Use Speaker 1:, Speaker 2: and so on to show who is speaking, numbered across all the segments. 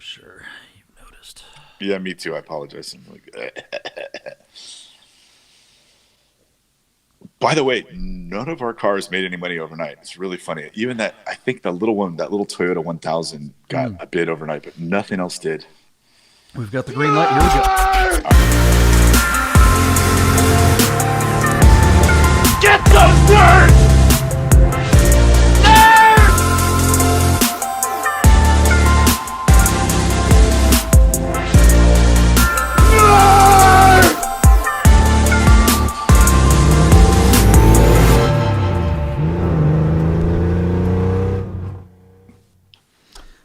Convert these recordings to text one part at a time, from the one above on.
Speaker 1: sure you've noticed.
Speaker 2: Yeah, me too. I apologize. By the way, none of our cars made any money overnight. It's really funny. Even that, I think the little one, that little Toyota 1000 got a bid overnight, but nothing else did.
Speaker 1: We've got the green light. Here we go.
Speaker 3: Get those nerds!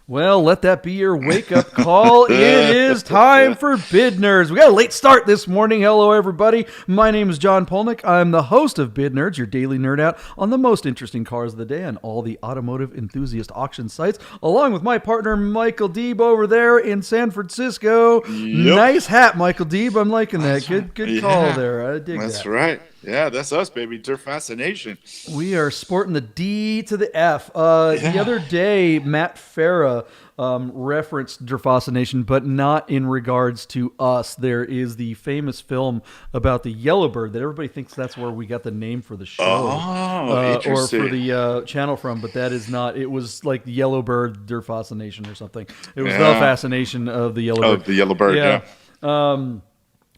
Speaker 1: Well, let that be your wake-up call. It is time for Bid Nerds. We got a late start this morning. Hello, everybody. My name is John Polnik. I'm the host of Bid Nerds, your daily nerd out on the most interesting cars of the day on all the automotive enthusiast auction sites, along with my partner, Michael Deeb, over there in San Francisco.
Speaker 2: Yep.
Speaker 1: Nice hat, Michael Deeb. I'm liking that. Good call there. I dig that.
Speaker 2: That's right. Yeah, that's us, baby. Dirt Fascination.
Speaker 1: We are sporting the D to the F. The other day, Matt Farah referenced Derfascination, but not in regards to us. There is the famous film about the Yellowbird that everybody thinks that's where we got the name for the show or for the channel from, but that is not. It was like the Yellowbird Derfascination or something. It was the fascination of the Yellowbird.
Speaker 2: Of the Yellowbird, yeah.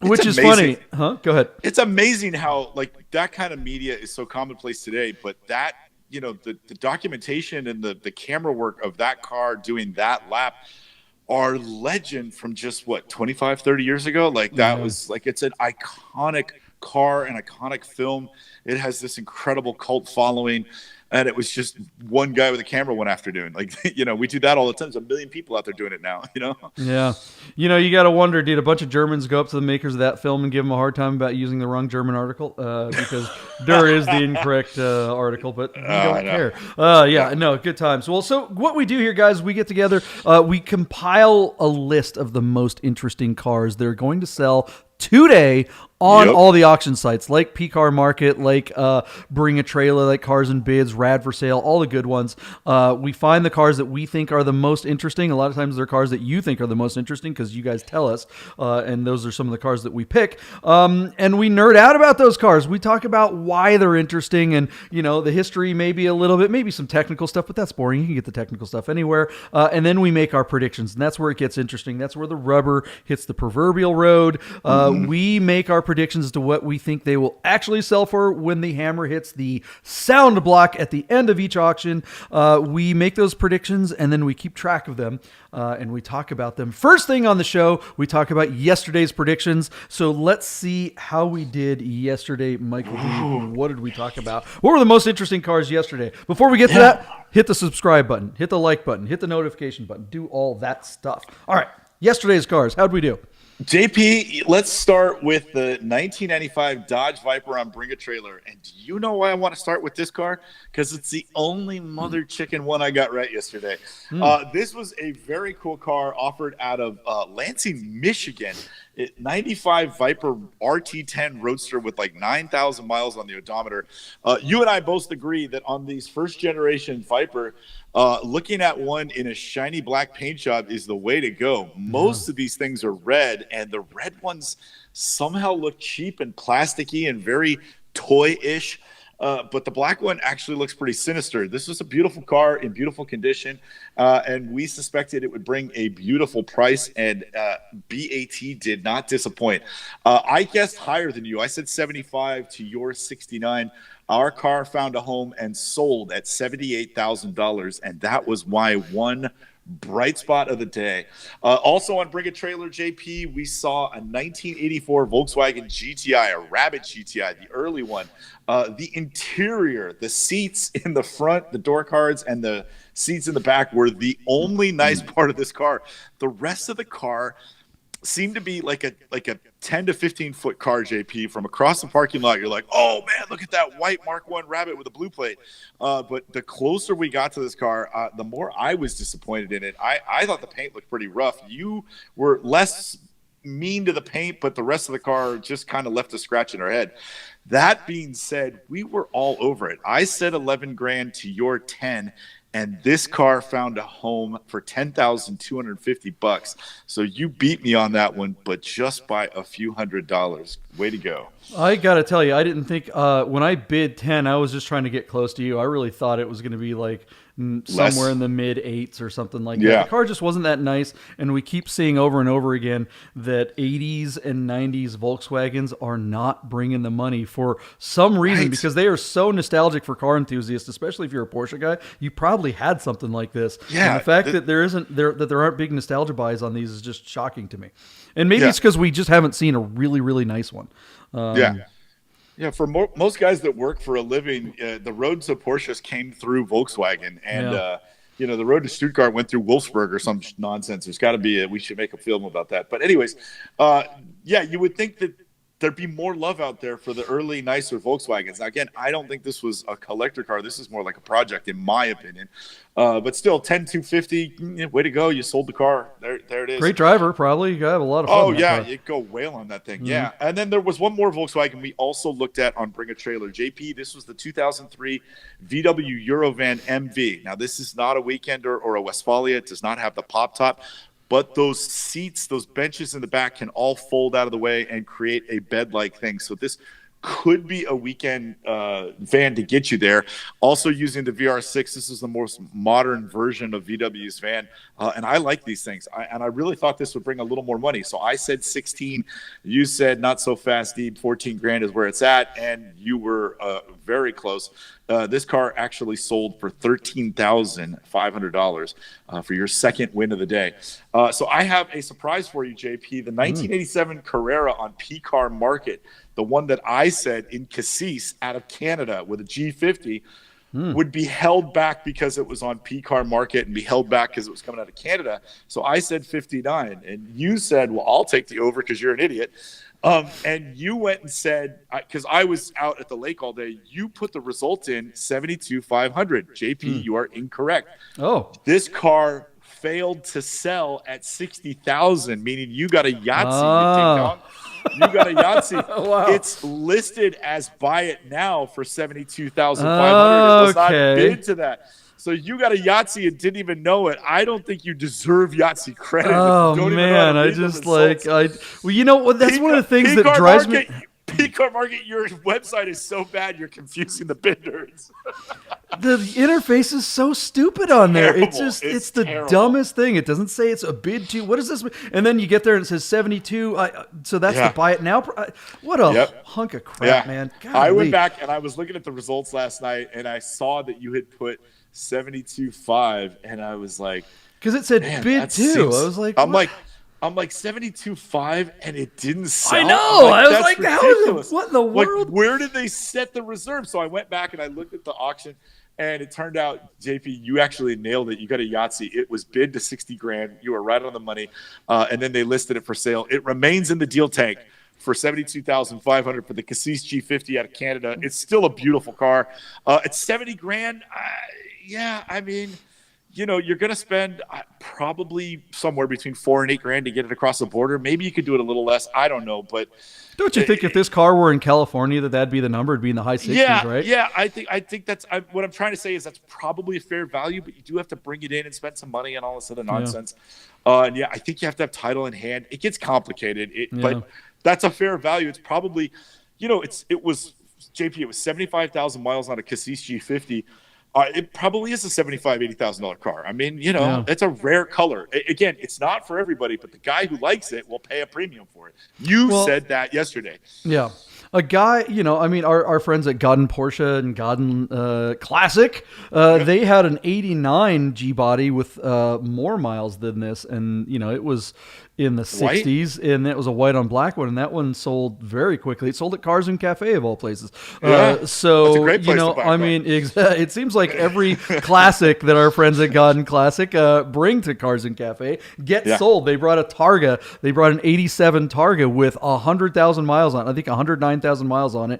Speaker 1: Which is
Speaker 2: amazing.
Speaker 1: funny. Huh? Go ahead.
Speaker 2: It's amazing how like that kind of media is so commonplace today, but that, you know, the documentation and the camera work of that car doing that lap are legend from just 25, 30 years ago. Like that was like, it's an iconic car, an iconic film. It has this incredible cult following. And it was just one guy with a camera one afternoon. Like, you know, we do that all the time. There's a million people out there doing it now, you know?
Speaker 1: Yeah. You know, you got to wonder, did a bunch of Germans go up to the makers of that film and give them a hard time about using the wrong German article? Because there is the incorrect article, but we don't care. No, good times. Well, so what we do here, guys, we get together, we compile a list of the most interesting cars they're going to sell today on all the auction sites like P-Car Market, like Bring a Trailer, like Cars and Bids, Rad for Sale, all the good ones. We find the cars that we think are the most interesting. A lot of times they're cars that you think are the most interesting because you guys tell us, and those are some of the cars that we pick. And we nerd out about those cars. We talk about why they're interesting and, you know, the history maybe a little bit, maybe some technical stuff, but that's boring. You can get the technical stuff anywhere. And then we make our predictions, and that's where it gets interesting. That's where the rubber hits the proverbial road. We make our predictions as to what we think they will actually sell for when the hammer hits the sound block at the end of each auction. We make those predictions and then we keep track of them and we talk about them. First thing on the show, we talk about yesterday's predictions. So let's see how we did yesterday. Michael D, what did we talk about? What were the most interesting cars yesterday? Before we get to that, hit the subscribe button, hit the like button, hit the notification button, do all that stuff. All right, yesterday's cars, how'd we do?
Speaker 2: JP, let's start with the 1995 Dodge Viper on Bring a Trailer. And do you know why I want to start with this car? Because it's the only mother chicken one I got right yesterday. This was a very cool car offered out of Lansing, Michigan. 95 Viper RT10 Roadster with like 9,000 miles on the odometer. You and I both agree that on these first generation Viper, looking at one in a shiny black paint job is the way to go. Most of these things are red, and the red ones somehow look cheap and plasticky and very toy-ish. But the black one actually looks pretty sinister. This was a beautiful car in beautiful condition, and we suspected it would bring a beautiful price, and BAT did not disappoint. I guessed higher than you. I said 75 to your 69. Our car found a home and sold at $78,000, and that was my one bright spot of the day. Also on Bring a Trailer, JP, we saw a 1984 Volkswagen GTI, a Rabbit GTI, the early one. The interior, the seats in the front, the door cards, and the seats in the back were the only nice part of this car. The rest of the car seemed to be like a 10 to 15 foot car, JP, from across the parking lot. You're like, oh man, look at that white Mark I Rabbit with a blue plate. But the closer we got to this car, the more I was disappointed in it. I thought the paint looked pretty rough. You were less mean to the paint, but the rest of the car just kind of left a scratch in our head. That being said, we were all over it. I said 11 grand to your 10. and this car found a home for $10,250. So you beat me on that one, but just by a few $100s. Way to go.
Speaker 1: I got to tell you, I didn't think when I bid 10, I was just trying to get close to you. I really thought it was going to be like somewhere in the mid 8s or something like that. The car just wasn't that nice, and we keep seeing over and over again that 80s and 90s Volkswagens are not bringing the money for some reason, because they are so nostalgic for car enthusiasts, especially if you're a Porsche guy. You probably had something like this.
Speaker 2: Yeah,
Speaker 1: and the fact that there aren't big nostalgia buys on these is just shocking to me. And maybe it's because we just haven't seen a really, really nice one.
Speaker 2: Yeah, for most guys that work for a living, the road to Porsches came through Volkswagen, and the road to Stuttgart went through Wolfsburg or some nonsense. There's got to be we should make a film about that. But anyways, you would think that there'd be more love out there for the early, nicer Volkswagens. Now, again, I don't think this was a collector car. This is more like a project, in my opinion. But still, 10,250, way to go. You sold the car. There it is.
Speaker 1: Great driver, probably. You have a lot of fun.
Speaker 2: Oh, yeah. You go whale on that thing. Mm-hmm. Yeah. And then there was one more Volkswagen we also looked at on Bring a Trailer. JP, this was the 2003 VW Eurovan MV. Now, this is not a Weekender or a Westfalia. It does not have the pop top. But those seats, those benches in the back can all fold out of the way and create a bed-like thing. So this could be a weekend van to get you there. Also using the VR6, this is the most modern version of VW's van. And I like these things. I really thought this would bring a little more money. So I said 16. You said not so fast, Deeb. 14 grand is where it's at. And you were very close. This car actually sold for $13,500 for your second win of the day. So I have a surprise for you, JP. The 1987 Carrera on P-Car Market, the one that I said in Cassis out of Canada with a G50, would be held back because it was on P-Car Market and be held back because it was coming out of Canada. So I said 59, and you said, well, I'll take the over because you're an idiot. And you went and said, because I was out at the lake all day, you put the result in 72,500. JP, you are incorrect.
Speaker 1: Oh,
Speaker 2: this car failed to sell at 60,000, meaning you got a Yahtzee. You got a Yahtzee.
Speaker 1: Wow.
Speaker 2: It's listed as buy it now for 72,500. It was not bid to that. So you got a Yahtzee and didn't even know it. I don't think you deserve Yahtzee credit.
Speaker 1: Oh, man. I just well, you know, that's one of the things that drives me.
Speaker 2: P-Car Market, your website is so bad, you're confusing the bidders.
Speaker 1: The interface is so stupid on there. It's the
Speaker 2: terrible.
Speaker 1: Dumbest thing. It doesn't say it's a bid to. What is this? And then you get there and it says 72. So that's the buy it now. What a hunk of crap, man. Golly.
Speaker 2: I went back and I was looking at the results last night, and I saw that you had put 72.5, and I was like,
Speaker 1: because it said bid to. I was like,
Speaker 2: I'm like 72.5, and it didn't sell.
Speaker 1: I know. I was like, what in the world?
Speaker 2: Like, where did they set the reserve? So I went back and I looked at the auction, and it turned out, JP, you actually nailed it. You got a Yahtzee. It was bid to 60 grand. You were right on the money. And then they listed it for sale. It remains in the deal tank for 72,500 for the Cassis G50 out of Canada. It's still a beautiful car. It's 70 grand. I mean, you know, you're going to spend probably somewhere between $4 and $8 grand to get it across the border. Maybe you could do it a little less. I don't know, but
Speaker 1: don't you think if this car were in California that'd be the number? It'd be in the high 60s, right?
Speaker 2: Yeah. I think that's what I'm trying to say is that's probably a fair value, but you do have to bring it in and spend some money on all this other nonsense. And I think you have to have title in hand. It gets complicated, but that's a fair value. It's probably, it was 75,000 miles on a Cassis G50. It probably is a $75,000, $80,000 car. I mean, it's a rare color. Again, it's not for everybody, but the guy who likes it will pay a premium for it. You said that yesterday.
Speaker 1: Yeah. A guy, our friends at Godden Porsche and Godden Classic, they had an 89 G-body with more miles than this. And, it was in the 60s, and it was a white on black one, and that one sold very quickly. It sold at Cars and Cafe of all places. So
Speaker 2: that's a great place to buy a car.
Speaker 1: It seems like every classic that our friends at Godden Classic bring to Cars and Cafe gets sold. They brought a Targa. They brought an 87 Targa with 100,000 miles on it. I think 109,000 miles on it.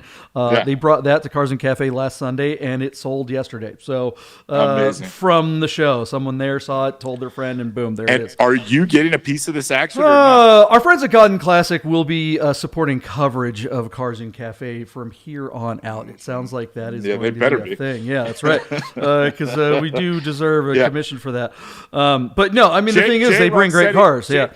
Speaker 1: They brought that to Cars and Cafe last Sunday, and it sold yesterday. So from the show, someone there saw it, told their friend, and boom, there it is.
Speaker 2: Are you getting a piece of this action?
Speaker 1: Our friends at Godden Classic will be supporting coverage of Cars and Cafe from here on out. It sounds like that is going to be a thing. Yeah, that's right. because we do deserve a
Speaker 2: Yeah.
Speaker 1: commission for that. But no, I mean, the thing is,
Speaker 2: Jay
Speaker 1: they bring great
Speaker 2: Ronsetti-
Speaker 1: cars.
Speaker 2: Jay-
Speaker 1: Yeah.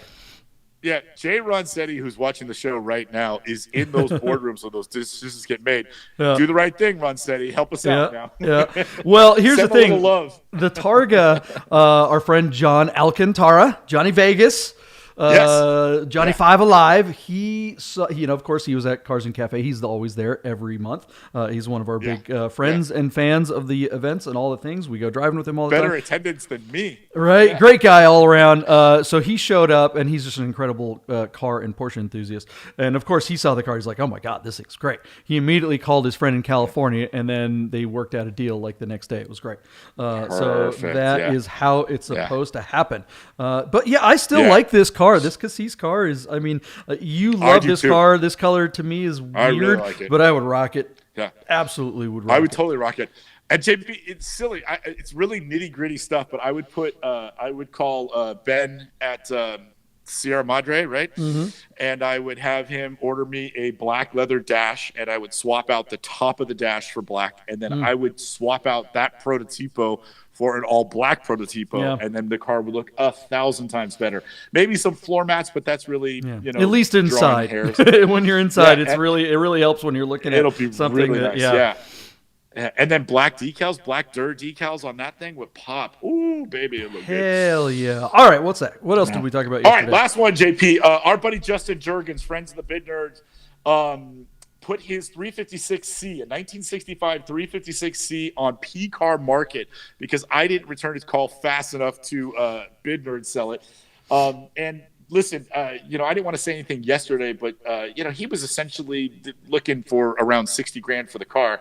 Speaker 2: Yeah, Jay Ronsetti, who's watching the show right now, is in those boardrooms when those decisions get made.
Speaker 1: Yeah.
Speaker 2: Do the right thing, Ronsetti. Help us out now.
Speaker 1: Yeah. Well, here's
Speaker 2: Send
Speaker 1: the
Speaker 2: a
Speaker 1: thing.
Speaker 2: little love.
Speaker 1: The Targa, our friend John Alcantara, Johnny Vegas, Johnny Five Alive. He saw, of course, he was at Cars and Cafe. He's always there every month. He's one of our big friends and fans of the events and all the things. We go driving with him all the time.
Speaker 2: Better attendance than me.
Speaker 1: Right. Yeah. Great guy all around. So he showed up, and he's just an incredible car and Porsche enthusiast. And, of course, he saw the car. He's like, oh, my God, this thing's great. He immediately called his friend in California, and then they worked out a deal like the next day. It was great. So that is how it's supposed to happen. But, yeah, I still like this car. This Cassis car is, I mean, you love this car. This color to me is weird,
Speaker 2: really like it.
Speaker 1: but I would rock it.
Speaker 2: Yeah.
Speaker 1: Absolutely would rock it.
Speaker 2: I would totally rock it. And JP, it's silly. It's really nitty gritty stuff, but I would call Ben at Sierra Madre, right?
Speaker 1: Mm-hmm.
Speaker 2: And I would have him order me a black leather dash, and I would swap out the top of the dash for black, and then I would swap out that prototipo for an all black prototipo, and then the car would look 1,000 times better. Maybe some floor mats, but that's really
Speaker 1: at least inside. When you're inside, it really helps when you're looking at something
Speaker 2: really
Speaker 1: that
Speaker 2: nice. And then black decals, black dirt decals on that thing would pop. Ooh, baby, it looked good.
Speaker 1: Hell yeah. All right, what's that? What else did we talk about yesterday?
Speaker 2: All right, last one, JP. Our buddy Justin Jurgens, friends of the Bid Nerds, put his 356C, a 1965 356C on P-Car Market because I didn't return his call fast enough to Bid Nerds sell it. And listen, I didn't want to say anything yesterday, but, he was essentially looking for around 60 grand for the car.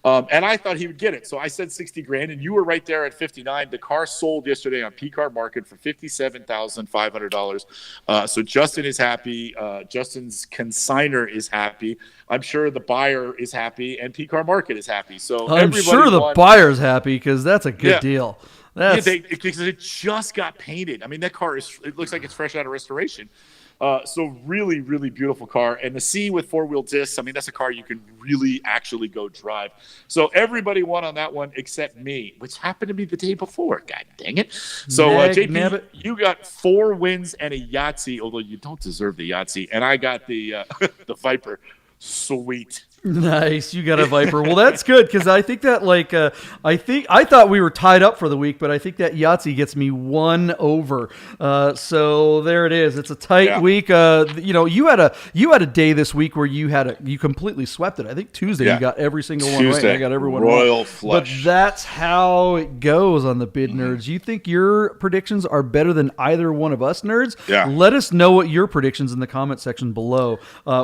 Speaker 2: And I thought he would get it. So I said 60 grand, and you were right there at 59. The car sold yesterday on P-Car Market for $57,500. So Justin is happy. Justin's consignor is happy. I'm sure the buyer is happy, and P-Car Market is happy. So
Speaker 1: I'm sure the buyer's happy because that's a good deal.
Speaker 2: Because it just got painted. I mean, that car it looks like it's fresh out of restoration. So really, really beautiful car. And the C with four-wheel discs, I mean, that's a car you can really actually go drive. So everybody won on that one except me, which happened to be the day before. God dang it. So, JP, you got 4 wins and a Yahtzee, although you don't deserve the Yahtzee. And I got the the Viper. Sweet.
Speaker 1: Nice, you got a Viper. Well, that's good because I think that I thought we were tied up for the week, but I think that Yahtzee gets me 1 over. So there it is. It's a tight week. You had a day this week where you completely swept it. I think Tuesday you got every single one right. I got everyone
Speaker 2: Royal
Speaker 1: right.
Speaker 2: Flush.
Speaker 1: But that's how it goes on the Bid Nerds. You think your predictions are better than either one of us nerds?
Speaker 2: Yeah.
Speaker 1: Let us know what your predictions in the comment section below.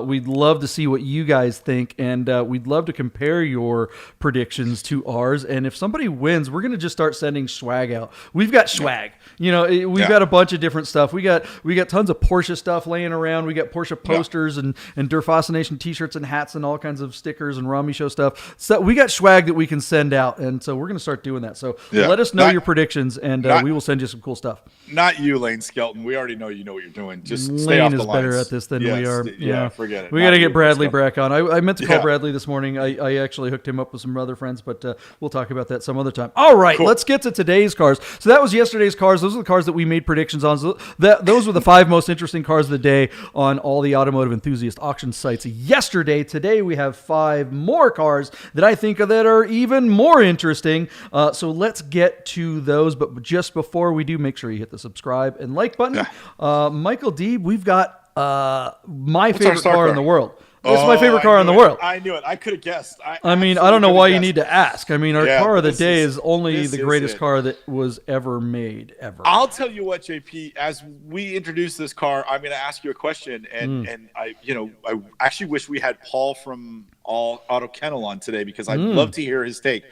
Speaker 1: We'd love to see what you guys think. And we'd love to compare your predictions to ours. And if somebody wins, we're going to just start sending swag out. We've got swag. We've got a bunch of different stuff. We got tons of Porsche stuff laying around. We got Porsche posters and Durfascination t-shirts and hats and all kinds of stickers and Rami Show stuff. So we got swag that we can send out. And so we're going to start doing that. So let us know your predictions, and we will send you some cool stuff.
Speaker 2: Not you, Lane Skelton. We already know you know what you're doing. Just stay off the lines.
Speaker 1: Lane is better at this than we are.
Speaker 2: Yeah, forget it.
Speaker 1: We got to get Bradley back on. I meant to call Bradley this morning. I actually hooked him up with some other friends, but we'll talk about that some other time. All right, let's get to today's cars. So that was yesterday's cars. Those are the cars that we made predictions on. So those were the 5 most interesting cars of the day on all the automotive enthusiast auction sites yesterday. Today we have 5 more cars that I think that are even more interesting. So let's get to those. But just before we do, make sure you hit the subscribe and like button. Michael Deeb, we've got my favorite car in the world. This is my favorite car in the world.
Speaker 2: I knew it. I could have guessed.
Speaker 1: I mean, I don't know why you need to ask. I mean, our car of the day is only the greatest car that was ever made, ever.
Speaker 2: I'll tell you what, JP, as we introduce this car, I'm going to ask you a question. And I actually wish we had Paul from Auto Kennel on today because I'd love to hear his take.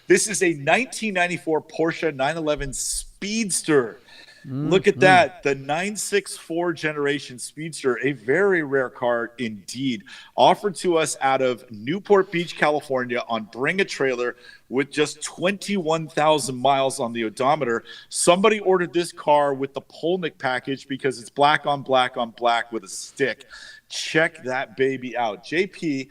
Speaker 2: This is a 1994 Porsche 911 Speedster. Look at that. The 964 generation Speedster, a very rare car indeed, offered to us out of Newport Beach, California on Bring a Trailer with just 21,000 miles on the odometer. Somebody ordered this car with the Polnik package because it's black on black on black with a stick. Check that baby out. JP,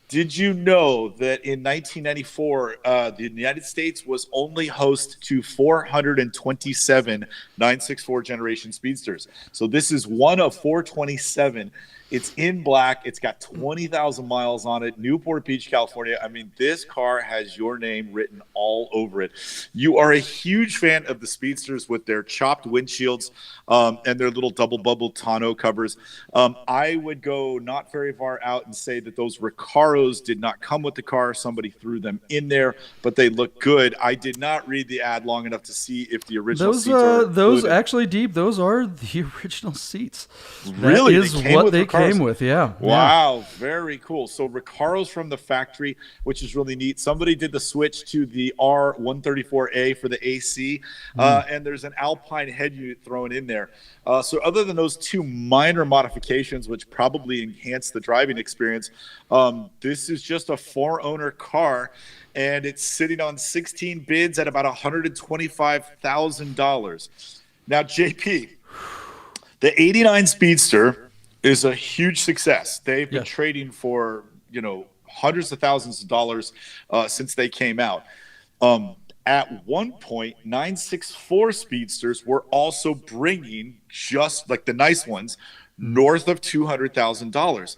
Speaker 2: Did you know that in 1994, the United States was only host to 427 964 generation Speedsters? So this is one of 427. It's in black. It's got 20,000 miles on it. Newport Beach, California. I mean, this car has your name written all over it. You are a huge fan of the Speedsters with their chopped windshields and their little double bubble tonneau covers. I would go not very far out and say that those Recaros did not come with the car. Somebody threw them in there, but they look good. I did not read the ad long enough to see if the original seats are
Speaker 1: those
Speaker 2: included.
Speaker 1: actually, Deeb, those are the original seats.
Speaker 2: Really?
Speaker 1: That is what they came with, yeah.
Speaker 2: Wow, very cool. So Recaro's from the factory, which is really neat. Somebody did the switch to the R134A for the AC, and there's an Alpine head unit thrown in there. So other than those two minor modifications, which probably enhance the driving experience, this is just a four-owner car, and it's sitting on 16 bids at about $125,000. Now, JP, the 89 Speedster is a huge success. They've been trading for, hundreds of thousands of dollars since they came out. At one point, 964 Speedsters were also bringing, just like the nice ones, north of $200,000.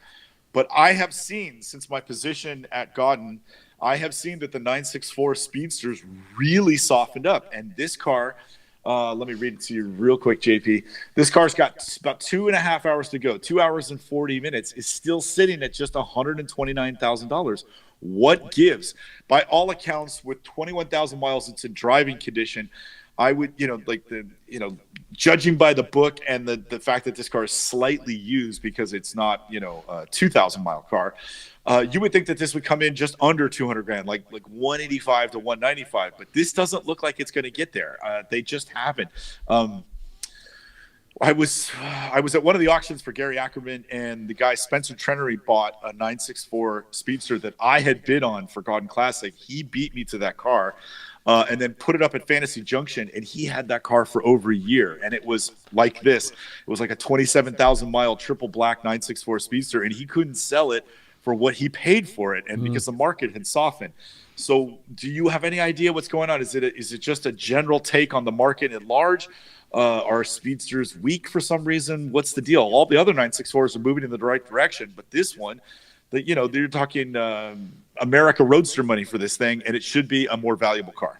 Speaker 2: But I have seen, since my position at Gaudin, I have seen that the 964 Speedsters really softened up. And this car, let me read it to you real quick, JP. This car's got about 2.5 hours to go. 2 hours and 40 minutes, is still sitting at just $129,000. What gives? By all accounts, with 21,000 miles, it's in driving condition. I would, judging by the book and the fact that this car is slightly used because it's not, a 2,000 mile car, you would think that this would come in just under 200 grand, like 185 to 195. But this doesn't look like it's going to get there. They just haven't. I was at one of the auctions for Gary Ackerman, and the guy Spencer Trenery bought a 964 Speedster that I had bid on for Gaudin Classic. He beat me to that car. And then put it up at Fantasy Junction, and he had that car for over a year. And it was like this. It was like a 27,000-mile triple black 964 Speedster, and he couldn't sell it for what he paid for it, and because the market had softened. So do you have any idea what's going on? Is it just a general take on the market at large? Are Speedsters weak for some reason? What's the deal? All the other 964s are moving in the right direction, but this one, you're talking America Roadster money for this thing, and it should be a more valuable car.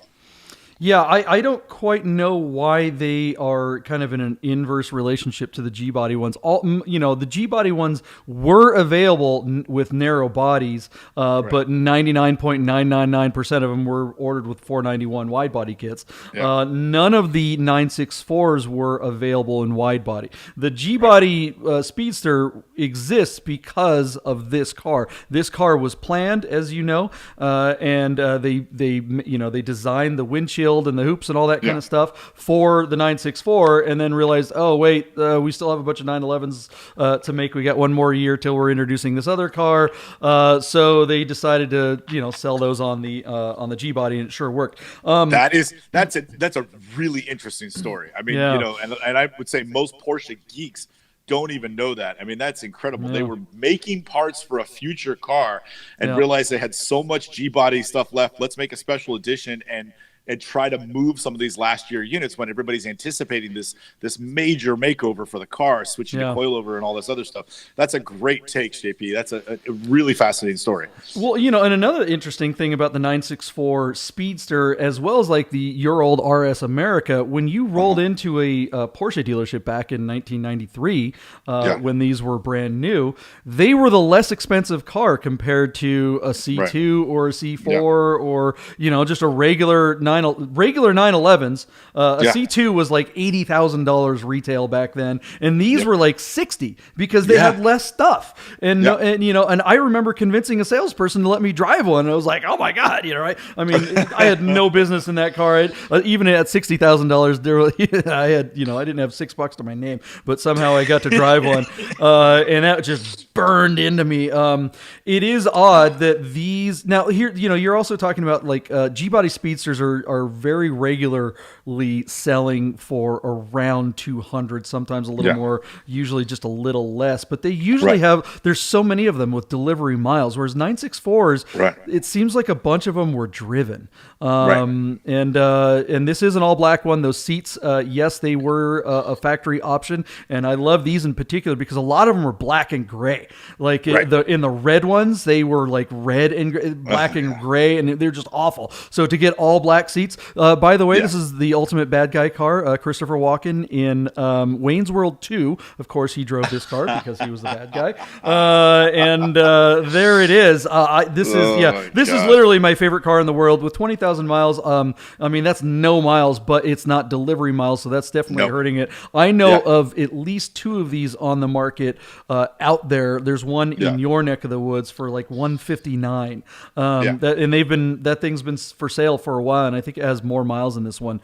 Speaker 1: Yeah, I don't quite know why they are kind of in an inverse relationship to the G-body ones. The G-body ones were available with narrow bodies, but 99.999% of them were ordered with 491 wide body kits. Yeah. None of the 964s were available in wide body. The G-body Speedster exists because of this car. This car was planned, as you know, and they designed the windshield and the hoops and all that kind of stuff for the 964, and then realized, oh wait, we still have a bunch of 911s to make. We got one more year till we're introducing this other car, so they decided to sell those on the G body, and it sure worked.
Speaker 2: That's a really interesting story. I mean, and I would say most Porsche geeks don't even know that. I mean, that's incredible. Yeah. They were making parts for a future car and realized they had so much G-body stuff left. Let's make a special edition and try to move some of these last year units when everybody's anticipating this major makeover for the car, switching to coilover and all this other stuff. That's a great take, JP. That's a really fascinating story.
Speaker 1: Well, and another interesting thing about the 964 Speedster, as well as like your old RS America, when you rolled into a Porsche dealership back in 1993, when these were brand new, they were the less expensive car compared to a C2 or a C4 or just a regular 911s. A C2 was like $80,000 retail back then, and these were like 60 because they had less stuff. And and I remember convincing a salesperson to let me drive one. And I was like, oh my god, right? I mean, I had no business in that car. Even at $60,000, I had I didn't have $6 to my name, but somehow I got to drive one, and that just burned into me. It is odd that these now here you're also talking about like G-body Speedsters are very regular usually selling for around 200, sometimes a little more, usually just a little less. But they usually have, there's so many of them with delivery miles, whereas 964s, it seems like a bunch of them were driven. And this is an all black one. Those seats, yes, they were a factory option, and I love these in particular because a lot of them were black and gray. Like in the red ones, they were like red and black and gray, and they're just awful. So to get all black seats, by the way, this is the ultimate bad guy car. Christopher Walken in Wayne's World 2. Of course, he drove this car because he was the bad guy. And there it is. This is literally my favorite car in the world with 20,000 miles. I mean, that's no miles, but it's not delivery miles, so that's definitely hurting it. I know of at least 2 of these on the market out there. There's one in your neck of the woods for like $159. That thing's been for sale for a while, and I think it has more miles than this one.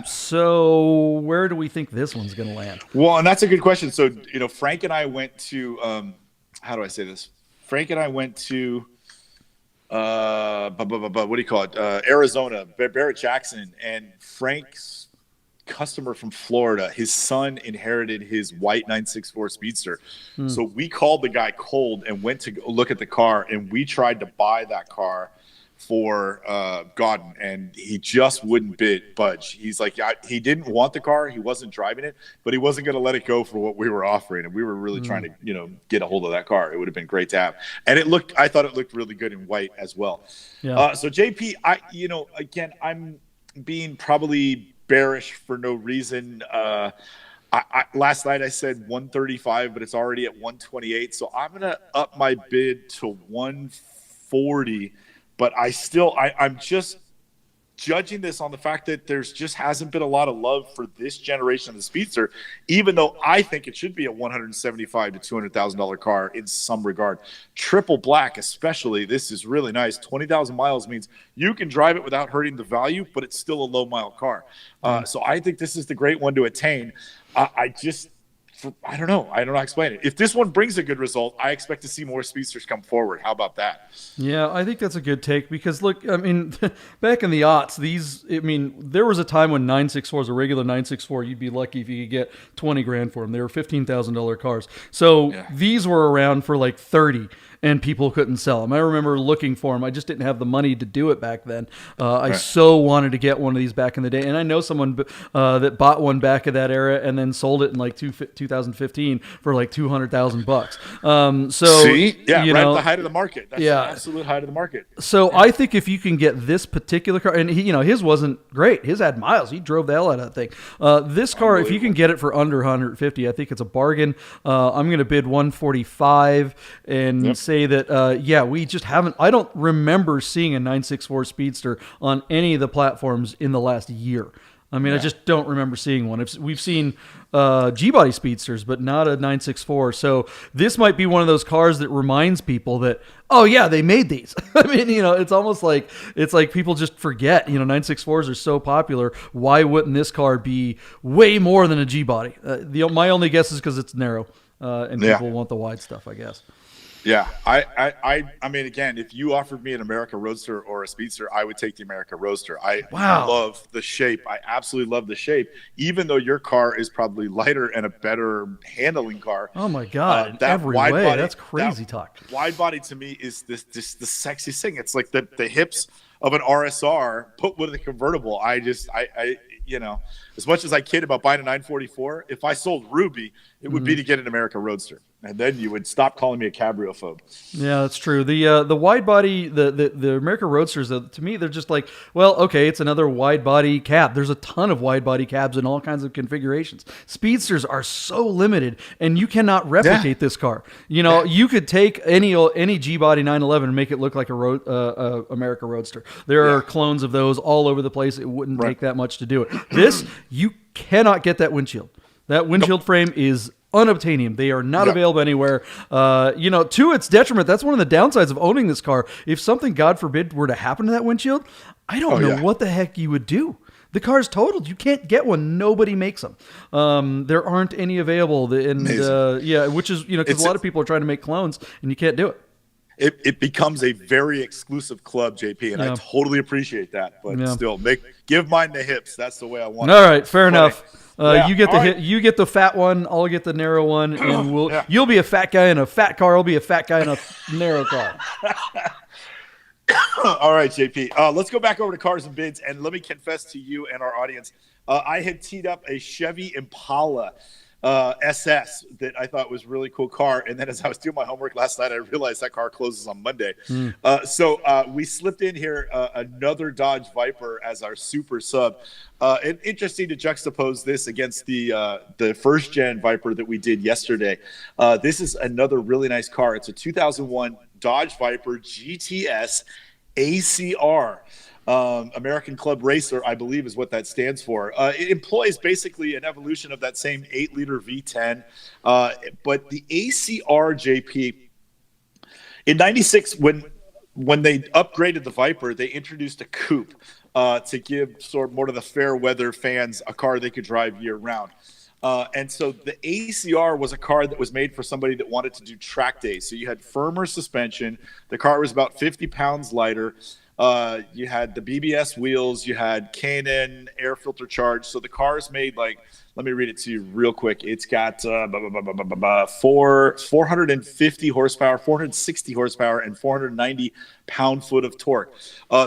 Speaker 1: So where do we think this one's going to land?
Speaker 2: Well, and that's a good question. So, Frank and I went to, how do I say this? Frank and I went to, what do you call it? Arizona, Barrett Jackson, and Frank's customer from Florida, his son inherited his white 964 Speedster. So we called the guy cold and went to go look at the car, and we tried to buy that car for Godden, and he just wouldn't budge. He's like, he didn't want the car, he wasn't driving it, but he wasn't going to let it go for what we were offering, and we were really trying to get a hold of that car. It would have been great to have, and I thought it looked really good in white as well. So JP, again, I'm being probably bearish for no reason. Last night I said 135, but it's already at 128, so I'm going to up my bid to 140. But I'm just judging this on the fact that there's just hasn't been a lot of love for this generation of the Speedster, even though I think it should be a $175,000 to $200,000 car in some regard. Triple black, especially, this is really nice. 20,000 miles means you can drive it without hurting the value, but it's still a low mile car. So I think this is the great one to attain. I don't know. I don't know how to explain it. If this one brings a good result, I expect to see more Speedsters come forward. How about that? Yeah,
Speaker 1: I think that's a good take because, look, I mean, back in the aughts, there was a time when 964s, a regular 964, you'd be lucky if you could get $20,000 for them. They were $15,000 cars. So these were around for like 30, and people couldn't sell them. I remember looking for them. I just didn't have the money to do it back then. I so wanted to get one of these back in the day, and I know someone that bought one back in that era and then sold it in like 2015 for like $200,000.
Speaker 2: Right at the height of the market. That's the absolute height of the market.
Speaker 1: So I think if you can get this particular car, and his wasn't great. His had miles. He drove the hell out of that thing. This car, if you can get it for under 150, I think it's a bargain. I'm going to bid 145 and say that, we just haven't. I don't remember seeing a 964 Speedster on any of the platforms in the last year. I mean, I just don't remember seeing one. We've seen G-body Speedsters, but not a 964. So this might be one of those cars that reminds people that, oh yeah, they made these. I mean, it's almost like people just forget. 964s are so popular. Why wouldn't this car be way more than a G-body? My only guess is because it's narrow, and people want the wide stuff, I guess.
Speaker 2: Yeah, I mean, again, if you offered me an America Roadster or a Speedster, I would take the America Roadster. I love the shape. I absolutely love the shape, even though your car is probably lighter and a better handling car.
Speaker 1: Oh my God, in every way. Body, that's crazy talk.
Speaker 2: Wide body to me is this the sexiest thing. It's like the hips of an RSR put with a convertible. I as much as I kid about buying a 944, if I sold Ruby, it would be to get an America Roadster. And then you would stop calling me a cabriophobe.
Speaker 1: Yeah, that's true. The wide body, the America Roadsters, to me, they're just like, well, okay, it's another wide body cab. There's a ton of wide body cabs in all kinds of configurations. Speedsters are so limited, and you cannot replicate this car. You could take any G body 911 and make it look like a America Roadster. There are clones of those all over the place. It wouldn't take that much to do it. This, you cannot get that windshield. That windshield frame is unobtainium. They are not available anywhere. To its detriment, that's one of the downsides of owning this car. If something, God forbid, were to happen to that windshield, I don't know what the heck you would do. The car's totaled. You can't get one. Nobody makes them. There aren't any available. Which is, because a lot of people are trying to make clones, and you can't do it.
Speaker 2: it becomes a very exclusive club, JP, and I totally appreciate that. But still, give mine the hips. That's the way I want it.
Speaker 1: All right, fair enough.
Speaker 2: Yeah,
Speaker 1: you get the fat one, I'll get the narrow one, and you'll be a fat guy in a fat car, I'll be a fat guy in a narrow car.
Speaker 2: All right, JP. Let's go back over to cars and bids, and let me confess to you and our audience, I had teed up a Chevy Impala SS that I thought was a really cool car, and then as I was doing my homework last night, I realized that car closes on Monday. So we slipped in here another Dodge Viper as our super sub. And interesting to juxtapose this against the first gen Viper that we did yesterday. This is another really nice car. It's a 2001 Dodge Viper GTS ACR. American Club Racer, I believe, is what that stands for. It employs basically an evolution of that same 8-liter V10. But the ACR, JP, in 96, when they upgraded the Viper, they introduced a coupe to give sort of more to the fair weather fans a car they could drive year round. And so the ACR was a car that was made for somebody that wanted to do track days. So you had firmer suspension. The car was about 50 pounds lighter. You had the BBS wheels, you had K&N air filter charge. So the car is made like, let me read it to you real quick. It's got 450 horsepower, 460 horsepower, and 490 pound-foot of torque.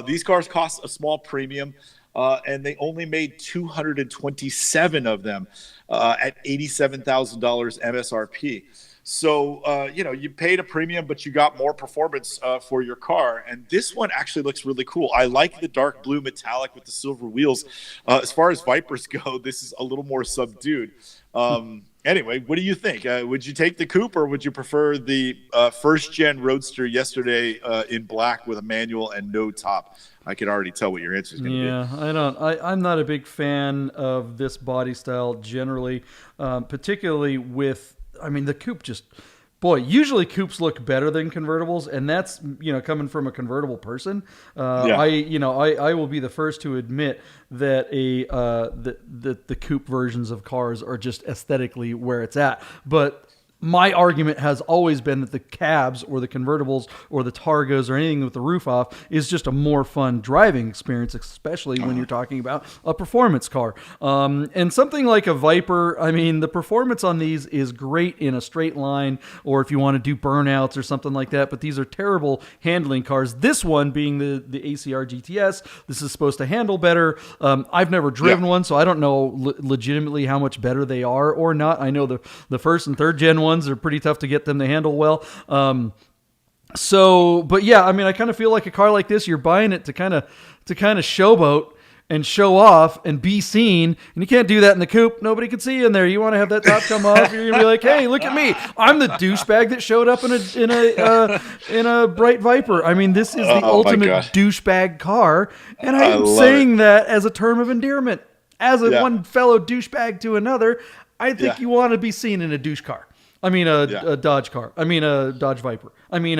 Speaker 2: These cars cost a small premium, and they only made 227 of them at $87,000 MSRP. So, you paid a premium, but you got more performance for your car. And this one actually looks really cool. I like the dark blue metallic with the silver wheels. As far as Vipers go, this is a little more subdued. Anyway, what do you think? Would you take the coupe, or would you prefer the first-gen Roadster yesterday in black with a manual and no top? I can already tell what your answer is going to be.
Speaker 1: Yeah, I'm not a big fan of this body style generally, particularly with... I mean, the coupe just, usually coupes look better than convertibles, and that's, coming from a convertible person. I will be the first to admit that the coupe versions of cars are just aesthetically where it's at. But my argument has always been that the cabs or the convertibles or the Targas or anything with the roof off is just a more fun driving experience, especially when you're talking about a performance car. And something like a Viper, I mean, the performance on these is great in a straight line, or if you want to do burnouts or something like that, but these are terrible handling cars. This one being the ACR GTS, this is supposed to handle better. I've never driven one, so I don't know legitimately how much better they are or not. I know the first and third gen ones are pretty tough to get them to handle well. But yeah, I mean, I kind of feel like a car like this, you're buying it to kind of showboat and show off and be seen, and you can't do that in the coupe. Nobody can see you in there. You want to have that top come off. You're gonna be like, "Hey, look at me! I'm the douchebag that showed up in a bright Viper." I mean, this is the ultimate douchebag car, and I'm saying that as a term of endearment, as one fellow douchebag to another. I think you want to be seen in a douche car. I mean, a Dodge car. I mean, a Dodge Viper. I mean,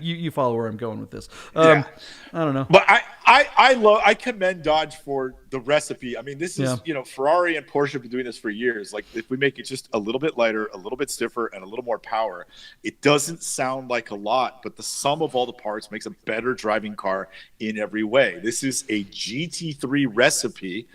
Speaker 1: you follow where I'm going with this. I don't know.
Speaker 2: But I commend Dodge for the recipe. I mean, this is, Ferrari and Porsche have been doing this for years. Like, if we make it just a little bit lighter, a little bit stiffer, and a little more power, it doesn't sound like a lot, but the sum of all the parts makes a better driving car in every way. This is a GT3 recipe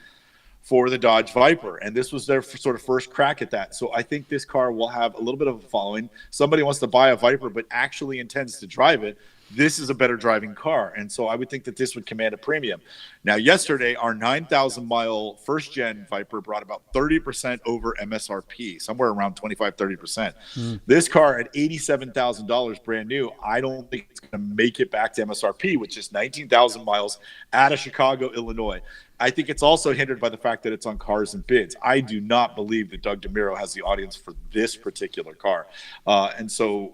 Speaker 2: for the Dodge Viper, and this was their sort of first crack at that. So I think this car will have a little bit of a following. Somebody wants to buy a Viper but actually intends to drive it. This is a better driving car, and so I would think that this would command a premium. Now, yesterday, our 9,000-mile first-gen Viper brought about 30% over MSRP, somewhere around 25-30%. This car at $87,000 brand new, I don't think it's going to make it back to MSRP, which is 19,000 miles out of Chicago, Illinois. I think it's also hindered by the fact that it's on Cars and Bids. I do not believe that Doug DeMuro has the audience for this particular car. And so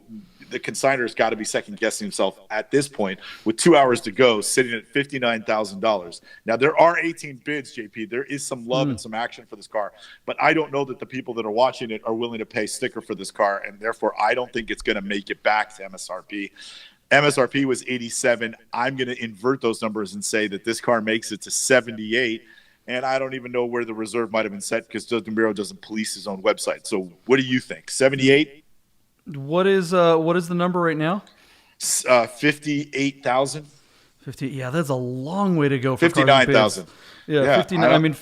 Speaker 2: the consignor's got to be second-guessing himself at this point with 2 hours to go, sitting at $59,000. Now, there are 18 bids, JP. There is some love and some action for this car. But I don't know that the people that are watching it are willing to pay sticker for this car, and therefore I don't think it's going to make it back to MSRP. MSRP was 87. I'm going to invert those numbers and say that this car makes it to 78. And I don't even know where the reserve might have been set because Doug DeMuro doesn't police his own website. So what do you think? 78?
Speaker 1: What is the number right now?
Speaker 2: 58,000.
Speaker 1: 50. Yeah, that's a long way to go for cars and bids.
Speaker 2: 59,000.
Speaker 1: Yeah,
Speaker 2: Yeah,
Speaker 1: 59. I mean,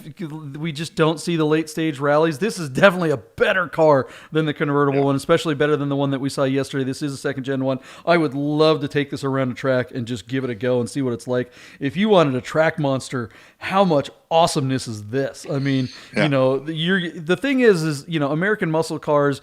Speaker 1: we just don't see the late stage rallies. This is definitely a better car than the convertible one, especially better than the one that we saw yesterday. This is a second gen one. I would love to take this around a track and just give it a go and see what it's like. If you wanted a track monster, how much awesomeness is this? I mean, the thing is, American muscle cars,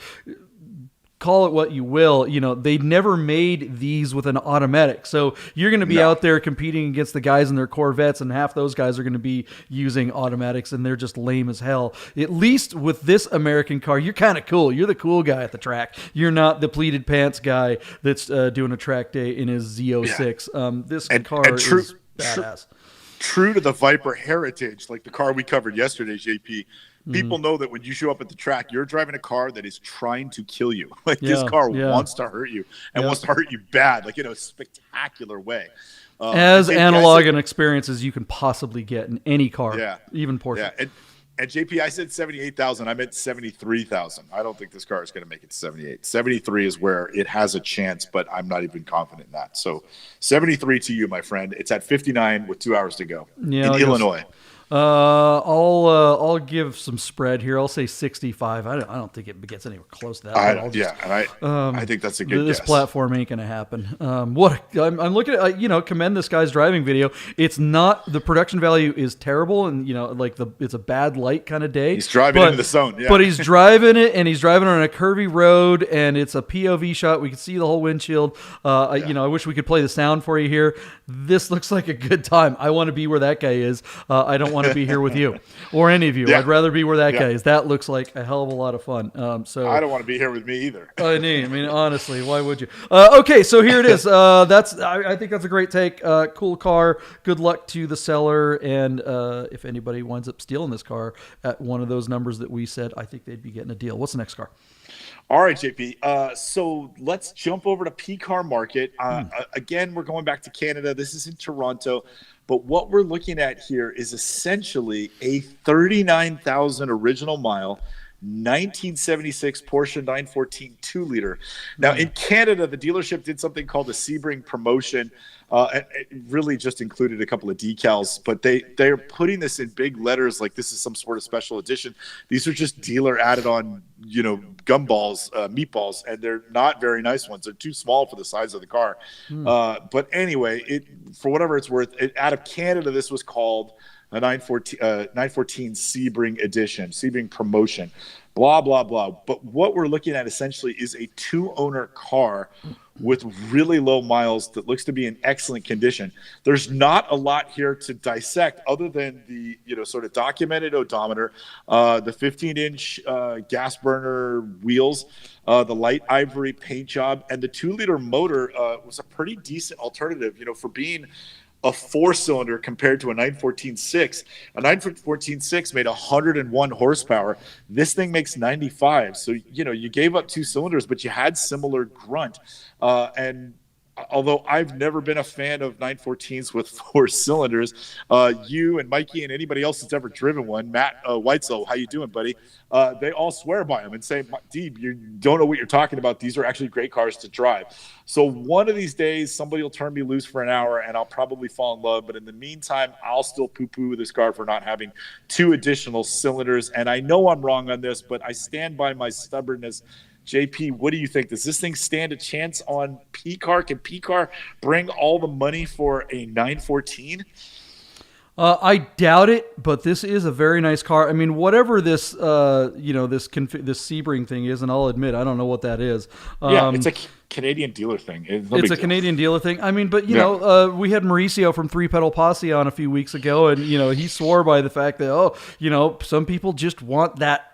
Speaker 1: call it what you will, they never made these with an automatic. So you're going to be out there competing against the guys in their Corvettes, and half those guys are going to be using automatics, and they're just lame as hell. At least with this American car, you're kind of cool. You're the cool guy at the track. You're not the pleated pants guy that's doing a track day in his Z06. This car is badass.
Speaker 2: True to the Viper heritage, like the car we covered yesterday, JP, people know that when you show up at the track, you're driving a car that is trying to kill you. Like this car wants to hurt you and wants to hurt you bad, like in a spectacular way.
Speaker 1: As analog an experience as you can possibly get in any car, even Porsche.
Speaker 2: Yeah. And JP, I said 78,000. I meant 73,000. I don't think this car is going to make it to 78. 73 is where it has a chance, but I'm not even confident in that. So 73 to you, my friend. It's at 59 with 2 hours to go in Illinois.
Speaker 1: I'll give some spread here. I'll say 65. I don't think it gets anywhere close to that.
Speaker 2: I think that's a good
Speaker 1: This
Speaker 2: guess.
Speaker 1: platform ain't gonna happen. I'm looking at commend this guy's driving video. It's not, the production value is terrible, and it's a bad light kind of day.
Speaker 2: He's driving into the zone,
Speaker 1: but he's driving it, and he's driving on a curvy road, and it's a POV shot. We can see the whole windshield. I wish we could play the sound for you here. This looks like a good time. I want to be where that guy is. I don't want to be here with you or any of you. I'd rather be where that guy is. That looks like a hell of a lot of fun. So
Speaker 2: I don't want to be here with me either.
Speaker 1: I mean, honestly, why would you? Okay, so here it is. I think that's a great take. Cool car. Good luck to the seller. And if anybody winds up stealing this car at one of those numbers that we said, I think they'd be getting a deal. What's the next car?
Speaker 2: All right, JP. So let's jump over to P-Car Market. Again, we're going back to Canada. This is in Toronto. But what we're looking at here is essentially a 39,000 original mile 1976 Porsche 914 2-liter. Now, in Canada, the dealership did something called a Sebring promotion. And it really just included a couple of decals, but they're putting this in big letters like this is some sort of special edition. These are just dealer added on, gumballs, meatballs, and they're not very nice ones. They're too small for the size of the car. But anyway, for whatever it's worth, out of Canada, this was called a 914 Sebring edition, Sebring promotion, blah, blah, blah. But what we're looking at essentially is a 2-owner car with really low miles that looks to be in excellent condition. There's not a lot here to dissect other than the, sort of documented odometer, the 15-inch gas burner wheels, the light ivory paint job, and the 2-liter motor was a pretty decent alternative, for being a 4-cylinder compared to a 914.6. A 914.6 made 101 horsepower. This thing makes 95. So, you gave up 2 cylinders, but you had similar grunt. And although I've never been a fan of 914s with 4 cylinders, you and Mikey and anybody else that's ever driven one, Matt Weitzel, how you doing, buddy? They all swear by them and say, Deeb, you don't know what you're talking about. These are actually great cars to drive. So one of these days, somebody will turn me loose for an hour and I'll probably fall in love. But in the meantime, I'll still poo-poo this car for not having 2 additional cylinders. And I know I'm wrong on this, but I stand by my stubbornness. JP, what do you think? Does this thing stand a chance on P-Car? Can P-Car bring all the money for a 914?
Speaker 1: I doubt it, but this is a very nice car. I mean, whatever this, this Sebring thing is, and I'll admit, I don't know what that is.
Speaker 2: It's a Canadian dealer thing. It's a
Speaker 1: Canadian dealer thing. I mean, but, we had Mauricio from 3 Pedal Posse on a few weeks ago, and, he swore by the fact that, some people just want that.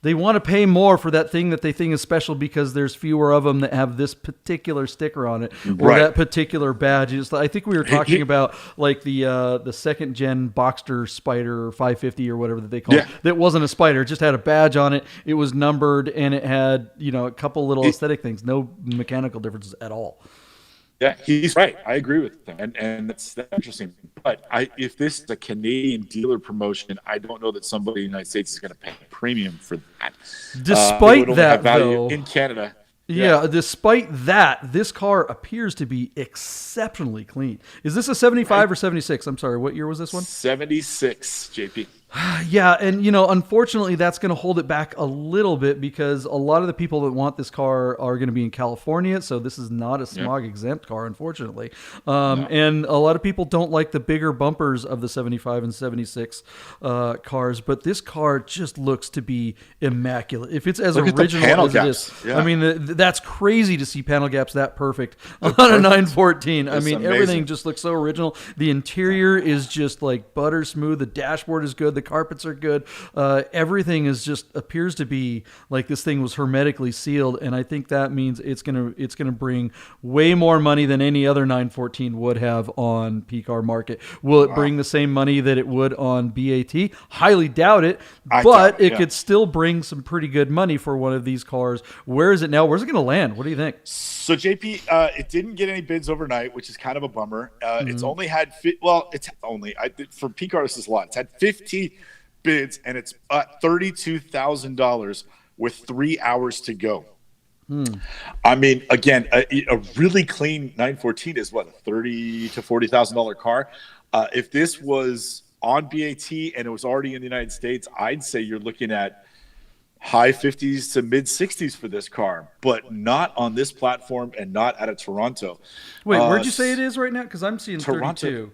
Speaker 1: They want to pay more for that thing that they think is special because there's fewer of them that have this particular sticker on it or that particular badge. I think we were talking about like the second gen Boxster Spider 550 or whatever that they call it. That wasn't a Spider, it just had a badge on it. It was numbered and it had, a couple little aesthetic things, no mechanical differences at all.
Speaker 2: Yeah, he's right. I agree with him, and that's interesting. But if this is a Canadian dealer promotion, I don't know that somebody in the United States is going to pay a premium for that.
Speaker 1: Despite that,
Speaker 2: value
Speaker 1: though,
Speaker 2: in Canada.
Speaker 1: Yeah, despite that, this car appears to be exceptionally clean. Is this a 75 or 76? I'm sorry, what year was this one?
Speaker 2: 76, JP.
Speaker 1: Yeah, and unfortunately, that's going to hold it back a little bit because a lot of the people that want this car are going to be in California, so this is not a smog-exempt car, unfortunately. And a lot of people don't like the bigger bumpers of the 75 and 76 cars, but this car just looks to be immaculate. If it's as original as it is, I mean, that's crazy to see panel gaps that perfect on a 914. I mean, everything just looks so original. The interior is just like butter smooth. The dashboard is good. The carpets are good. Everything is just appears to be like this thing was hermetically sealed, and I think that means it's gonna bring way more money than any other 914 would have on PCAR market. Will it bring the same money that it would on BAT? Highly doubt it, but it could still bring some pretty good money for one of these cars. Where is it now? Where's it going to land? What do you think?
Speaker 2: So JP, it didn't get any bids overnight, which is kind of a bummer. It's only had for PCAR this is a lot. It's had 15 bids, and it's $32,000 with 3 hours to go. I mean, again, a really clean 914 is what, a $30,000 to $40,000 car. If this was on BAT and it was already in the United States, I'd say you're looking at high 50s to mid 60s for this car, but not on this platform and not out of Toronto.
Speaker 1: Wait, where'd you say it is right now? Because I'm seeing
Speaker 2: Toronto.
Speaker 1: 32.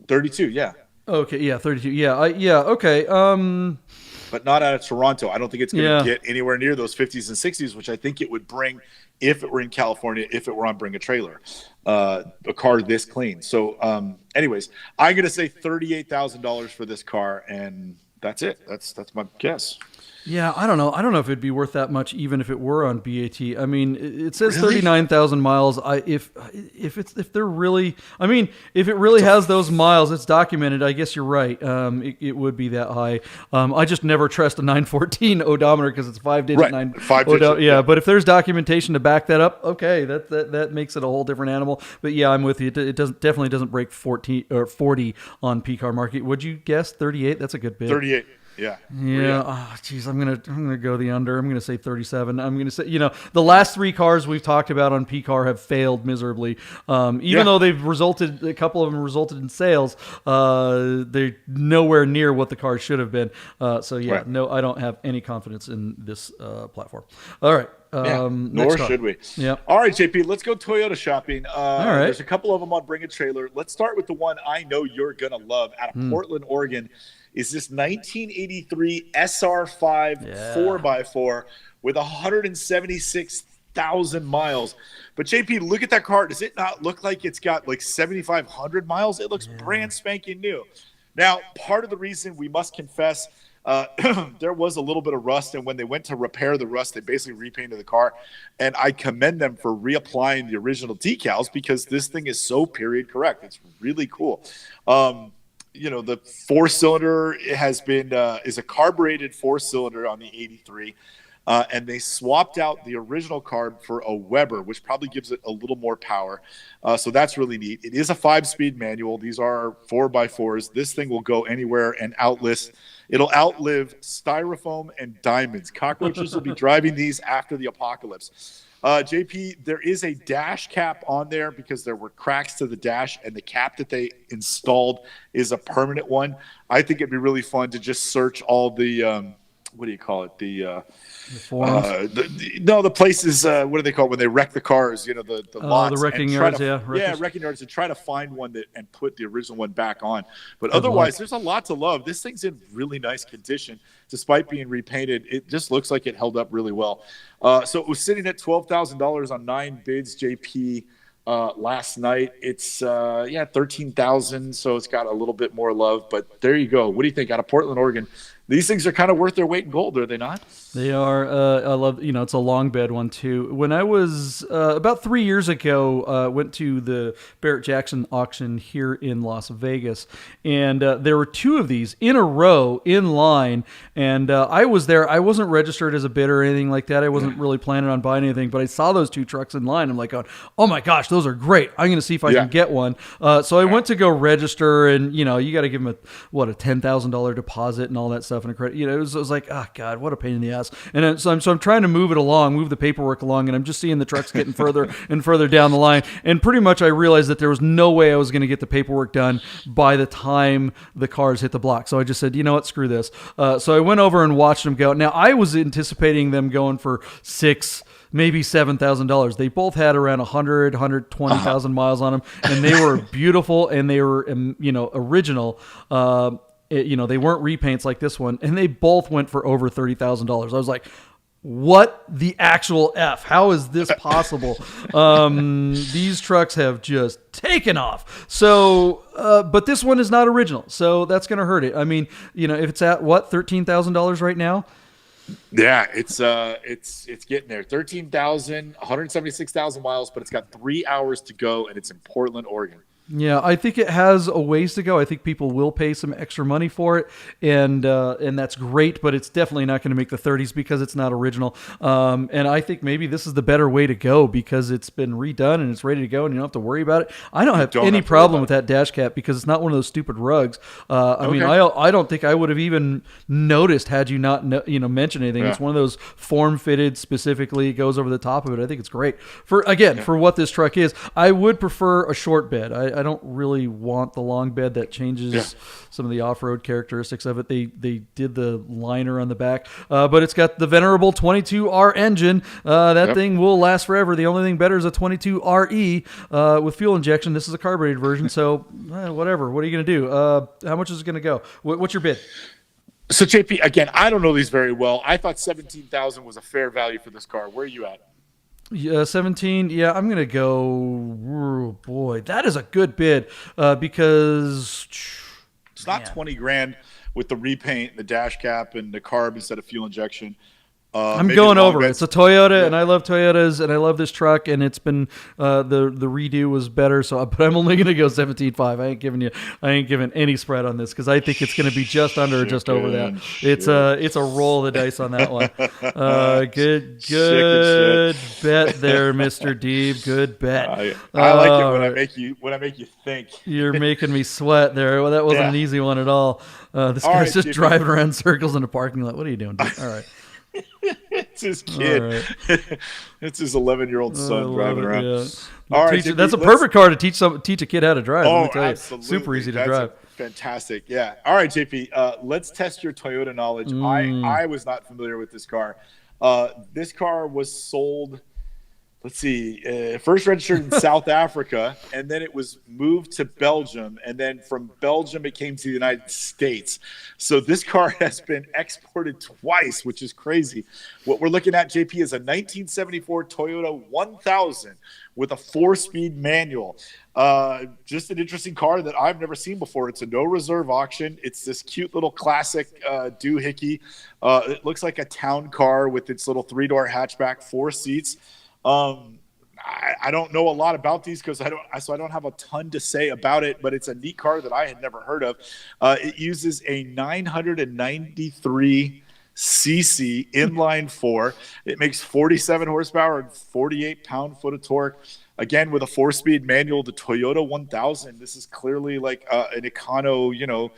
Speaker 2: 32, yeah.
Speaker 1: Okay, yeah, 32. Yeah, okay.
Speaker 2: But not out of Toronto. I don't think it's going to get anywhere near those 50s and 60s, which I think it would bring if it were in California, if it were on Bring a Trailer, a car this clean. So, anyways, I'm going to say $38,000 for this car, and that's it. That's my guess.
Speaker 1: Yeah, I don't know. I don't know if it'd be worth that much, even if it were on BAT. I mean, it says 39,000 miles. If it really has those miles, it's documented. I guess you're right. It would be that high. I just never trust a 914 odometer because it's 5-digit.
Speaker 2: Right. 5-digit.
Speaker 1: Yeah, but if there's documentation to back that up, okay, that makes it a whole different animal. But yeah, I'm with you. It definitely doesn't break 40 on PCAR market. Would you guess 38? That's a good bid.
Speaker 2: 38. Yeah.
Speaker 1: Oh, geez, I'm gonna go the under. I'm gonna say 37. I'm gonna say, the last three cars we've talked about on PCAR have failed miserably. Even though a couple of them resulted in sales, they're nowhere near what the cars should have been. No, I don't have any confidence in this platform. All right.
Speaker 2: Nor should we.
Speaker 1: Yeah.
Speaker 2: All right, JP, let's go Toyota shopping.
Speaker 1: All right.
Speaker 2: There's a couple of them on Bring a Trailer. Let's start with the one I know you're gonna love out of Portland, Oregon. Is this 1983 SR5 4x4 with 176,000 miles. But JP, look at that car. Does it not look like it's got like 7,500 miles? It looks brand spanking new. Now, part of the reason we must confess, there was a little bit of rust, and when they went to repair the rust, they basically repainted the car. And I commend them for reapplying the original decals because this thing is so period correct. It's really cool. The four-cylinder has been is a carbureted four-cylinder on the 83, and they swapped out the original carb for a Weber, which probably gives it a little more power. So that's really neat. It is a 5-speed manual. These are 4x4s. This thing will go anywhere and it'll outlive styrofoam and diamonds. Cockroaches will be driving these after the apocalypse. JP, there is a dash cap on there because there were cracks to the dash, and the cap that they installed is a permanent one. I think it'd be really fun to just search all the what do you call it? The forums? The places. What do they call it when they wreck the cars? The lots.
Speaker 1: The wrecking yards.
Speaker 2: Wrecking yards, and try to find one and put the original one back on. But otherwise, there's a lot to love. This thing's in really nice condition, despite being repainted. It just looks like it held up really well. So it was sitting at $12,000 on 9 bids, JP. Last night, it's 13,000. So it's got a little bit more love. But there you go. What do you think out of Portland, Oregon? These things are kind of worth their weight in gold, are they not?
Speaker 1: They are. I love, it's a long bed one too. When I was about 3 years ago, went to the Barrett-Jackson auction here in Las Vegas, and there were 2 of these in a row in line, and I was there. I wasn't registered as a bidder or anything like that. I wasn't really planning on buying anything, but I saw those 2 trucks in line. I'm like, oh my gosh, those are great. I'm going to see if I can get one. So I went to go register, and you got to give them a $10,000 deposit and all that stuff and a credit. It was like, oh God, what a pain in the ass. mess. And so I'm trying to move the paperwork along, and I'm just seeing the trucks getting further and further down the line. And pretty much I realized that there was no way I was going to get the paperwork done by the time the cars hit the block. So I just said, you know what, screw this. So I went over and watched them go. Now, I was anticipating them going for maybe $7,000. They both had around 120,000 miles on them, and they were beautiful, and they were, original. They weren't repaints like this one, and they both went for over $30,000. I was like, what the actual F? How is this possible? These trucks have just taken off. So, but this one is not original, so that's going to hurt it. I mean, if it's at what, $13,000 right now?
Speaker 2: Yeah, it's getting there. 176,000 miles, but it's got 3 hours to go, and it's in Portland, Oregon.
Speaker 1: Yeah, I think it has a ways to go. I think people will pay some extra money for it, and that's great, but it's definitely not going to make the 30s because it's not original. And I think maybe this is the better way to go because it's been redone and it's ready to go, and you don't have to worry about it. I don't have any problem with that dash cap because it's not one of those stupid rugs. I mean, I don't think I would have even noticed had you not mentioned anything. Yeah. It's one of those form-fitted specifically, goes over the top of it. I think it's great for what this truck is. I would prefer a short bed. I don't really want the long bed that changes some of the off-road characteristics of it. They did the liner on the back, but it's got the venerable 22R engine. That thing will last forever. The only thing better is a 22RE with fuel injection. This is a carbureted version, so whatever. What are you going to do? How much is it going to go? What's your bid?
Speaker 2: So JP, again, I don't know these very well. I thought $17,000 was a fair value for this car. Where are you at?
Speaker 1: 17. Yeah, I'm going to go. Oh boy, that is a good bid because
Speaker 2: it's not $20,000 with the repaint, the dash cap, and the carb instead of fuel injection.
Speaker 1: I'm going over it. It's a Toyota, and I love Toyotas, and I love this truck, and it's been the redo was better. So, but I'm only going to go 17.5. I ain't giving any spread on this because I think it's going to be just under or just over that. It's a roll of the dice on that one. Good bet there, Mr. Deeb. Good bet.
Speaker 2: I like it when I make you think.
Speaker 1: You're making me sweat there. Well, that wasn't an easy one at all. This guy's just driving around circles in a parking lot. What are you doing, dude? All right.
Speaker 2: It's his kid. Right. It's his 11-year-old son driving around.
Speaker 1: Yeah. All right, that's a perfect car to teach a kid how to drive.
Speaker 2: Oh,
Speaker 1: let me tell
Speaker 2: absolutely.
Speaker 1: You. Super easy to drive.
Speaker 2: Fantastic. Yeah. All right, JP. Let's test your Toyota knowledge. I was not familiar with this car. This car was sold. Let's see, first registered in South Africa, and then it was moved to Belgium, and then from Belgium it came to the United States. So this car has been exported twice, which is crazy. What we're looking at, JP, is a 1974 Toyota 1000 with a 4-speed manual. Just an interesting car that I've never seen before. It's a no-reserve auction. It's this cute little classic doohickey. It looks like a town car with its little 3-door hatchback, 4 seats. I don't know a lot about these because I don't have a ton to say about it, but it's a neat car that I had never heard of. It uses a 993 cc inline 4. It makes 47 horsepower and 48 pound-foot of torque. Again, with a 4-speed manual, the Toyota 1000. This is clearly like an econo,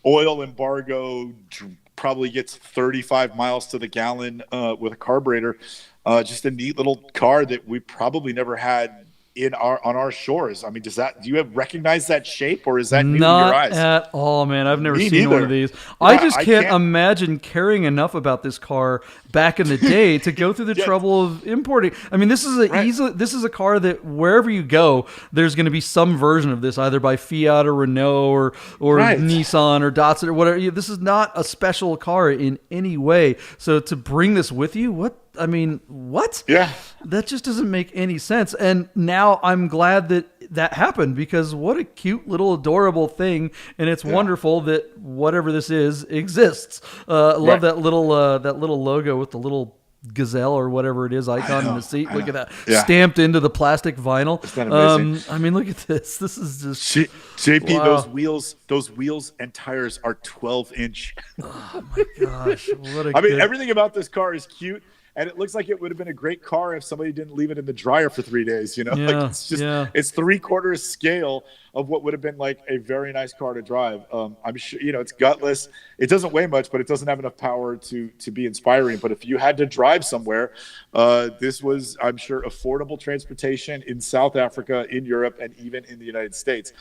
Speaker 2: oil embargo. Probably gets 35 miles to the gallon with a carburetor. Just a neat little car that we probably never had on our shores. I mean, do you recognize that shape, or is that new to your eyes?
Speaker 1: Not at all, man. I've never seen one of these. Yeah, I just can't imagine caring enough about this car back in the day to go through the trouble of importing. I mean, this is a car that wherever you go, there's going to be some version of this, either by Fiat or Renault or Nissan or Datsun or whatever. This is not a special car in any way. So to bring this with you, what? Yeah. That just doesn't make any sense. And now I'm glad that happened because what a cute little adorable thing. And it's wonderful that whatever this is exists. Love that little logo with the little gazelle or whatever it is icon in the seat. Look at that. Stamped into the plastic vinyl.
Speaker 2: Isn't that amazing?
Speaker 1: I mean, look at this. This is just
Speaker 2: JP, wow. those wheels and tires are 12-inch.
Speaker 1: Oh my gosh. Everything
Speaker 2: about this car is cute. and it looks like it would have been a great car if somebody didn't leave it in the dryer for 3 days.
Speaker 1: Yeah,
Speaker 2: like it's just it's 3/4 scale of what would have been like a very nice car to drive. I'm sure it's gutless. It doesn't weigh much, but it doesn't have enough power to be inspiring. But if you had to drive somewhere, this was, I'm sure, affordable transportation in South Africa, in Europe, and even in the United States.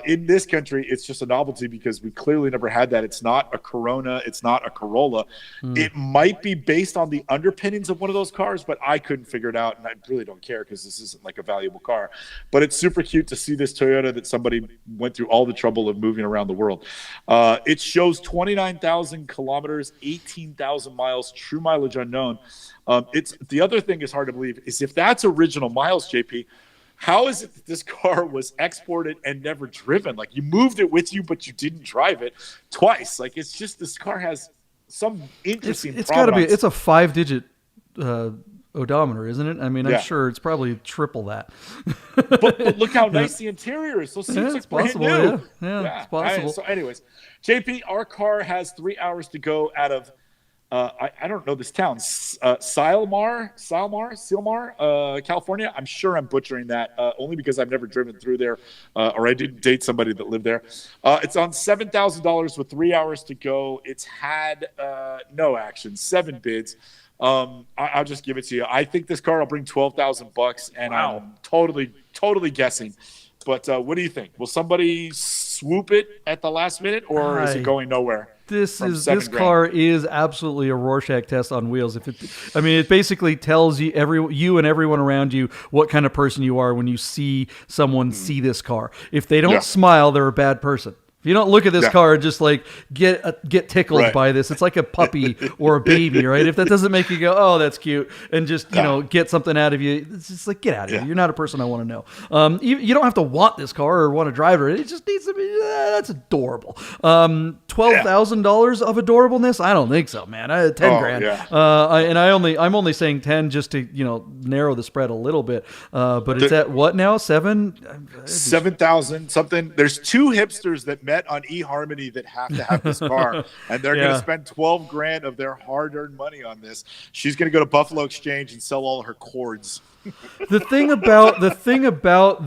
Speaker 2: In this country, it's just a novelty because we clearly never had that. It's not a Corona. It's not a Corolla. It might be based on the underpinnings of one of those cars, but I couldn't figure it out, and I really don't care because this isn't like a valuable car. But it's super cute to see this Toyota that somebody went through all the trouble of moving around the world. It shows 29,000 kilometers, 18,000 miles, true mileage unknown. It's the other thing is hard to believe is if that's original miles, JP, how is it that this car was exported and never driven? Like you moved it with you, but you didn't drive it twice. Like it's just this car has some interesting.
Speaker 1: It's got to be. It's a 5-digit odometer, isn't it? I mean, I'm sure it's probably triple that.
Speaker 2: but look how nice the interior is. Those seats look brand new.
Speaker 1: Yeah, it's possible.
Speaker 2: So, anyways, JP, our car has 3 hours to go out of. I don't know this town, Silmar, California. I'm sure I'm butchering that, only because I've never driven through there, or I didn't date somebody that lived there. It's on $7,000 with 3 hours to go. It's had no action, 7 bids. I'll just give it to you. I think this car will bring $12,000, and I'm totally guessing. But what do you think? Will somebody swoop it at the last minute, or is it going nowhere?
Speaker 1: This car is absolutely a Rorschach test on wheels. It basically tells you and everyone around you what kind of person you are when you see someone see this car. If they don't smile, they're a bad person. If you don't look at this car and just like get tickled by this, it's like a puppy or a baby, right? If that doesn't make you go, oh, that's cute, and just get something out of you, it's just like, get out of here. You're not a person I want to know. You don't have to want this car or want to drive it. It just needs to be. That's adorable. $12,000 of adorableness? I don't think so, man. $10,000. Yeah. I'm only saying 10 just to narrow the spread a little bit. But it's at what now?
Speaker 2: 7,000 something. There's 2 hipsters that met on eHarmony that have to have this car, and they're going to spend $12,000 of their hard-earned money on this. She's going to go to Buffalo Exchange and sell all her cords.
Speaker 1: The thing about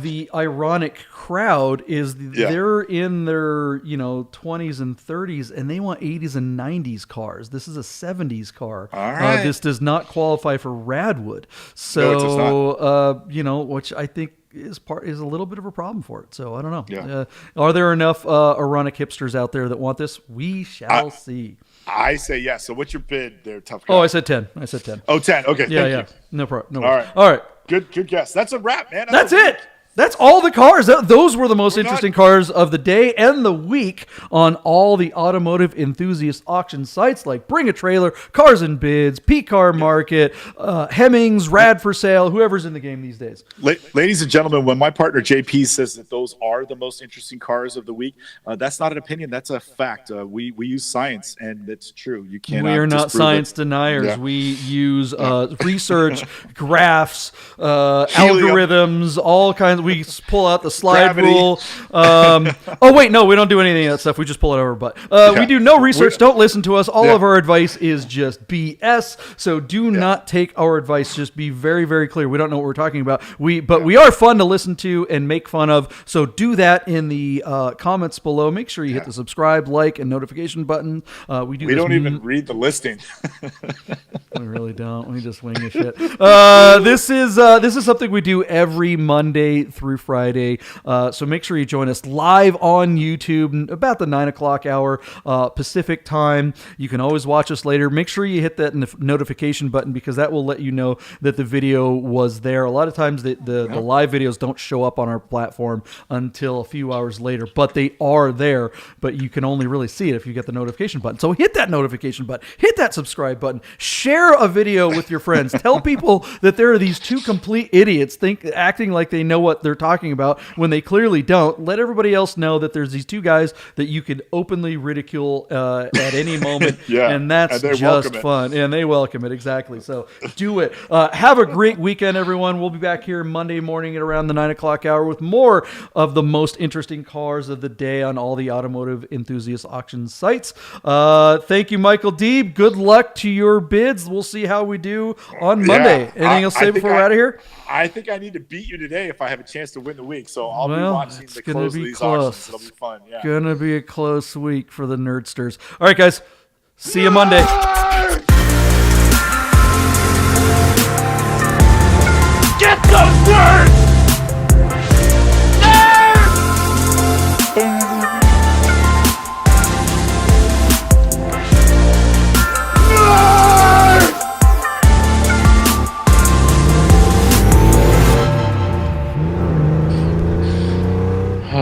Speaker 1: the ironic crowd is they're in their 20s and 30s, and they want 80s and 90s cars. This is a 70s car. All right. This does not qualify for Radwood, so no, it does not. Which I think is a little bit of a problem for it. So I don't know. Yeah. Are there enough ironic hipsters out there that want this? We shall see.
Speaker 2: I say yes. So what's your bid there, tough guy?
Speaker 1: Oh, I said 10. Oh,
Speaker 2: 10. Okay.
Speaker 1: Yeah.
Speaker 2: Thank you.
Speaker 1: No problem.
Speaker 2: No
Speaker 1: All right.
Speaker 2: Good guess. That's a wrap, man.
Speaker 1: That's it. That's all the cars. Those were the most interesting cars of the day and the week on all the automotive enthusiast auction sites like Bring a Trailer, Cars and Bids, P-Car Market, Hemmings, Rad for Sale, whoever's in the game these days.
Speaker 2: Ladies and gentlemen, when my partner JP says that those are the most interesting cars of the week, that's not an opinion. That's a fact. We use science, and it's true. You cannot.
Speaker 1: We are not science deniers. Yeah. We use research, graphs, algorithms, all kinds. We pull out the slide rule. Oh, wait, no, we don't do any of that stuff. We just pull it over our butt. We do no research. Don't listen to us. All of our advice is just BS. So do not take our advice. Just be very, very clear. We don't know what we're talking about. But we are fun to listen to and make fun of. So do that in the comments below. Make sure you hit the subscribe, like, and notification button. We don't
Speaker 2: even read the listing.
Speaker 1: We really don't. We just wing the shit. This is something we do every Monday through Friday. So make sure you join us live on YouTube about the 9 o'clock hour Pacific time. You can always watch us later. Make sure you hit that notification button because that will let you know that the video was there. A lot of times the live videos don't show up on our platform until a few hours later, but they are there. But you can only really see it if you get the notification button. So hit that notification button. Hit that subscribe button. Share a video with your friends. Tell people that there are these 2 complete idiots acting like they know what what they're talking about when they clearly don't. Let everybody else know that there's these two guys that you could openly ridicule at any moment, and that's just fun. And they welcome it, exactly. So do it. Have a great weekend, everyone. We'll be back here Monday morning at around the 9 o'clock hour with more of the most interesting cars of the day on all the automotive enthusiast auction sites. Thank you, Michael Deeb. Good luck to your bids. We'll see how we do on Monday. Anything else to say before we're out of here?
Speaker 2: I think I need to beat you today if I have a chance to win the week. So I'll be watching the close of these auctions. It'll be fun. Yeah.
Speaker 1: Gonna be a close week for the Nerdsters. All right, guys. See you Monday.
Speaker 3: Get those nerds!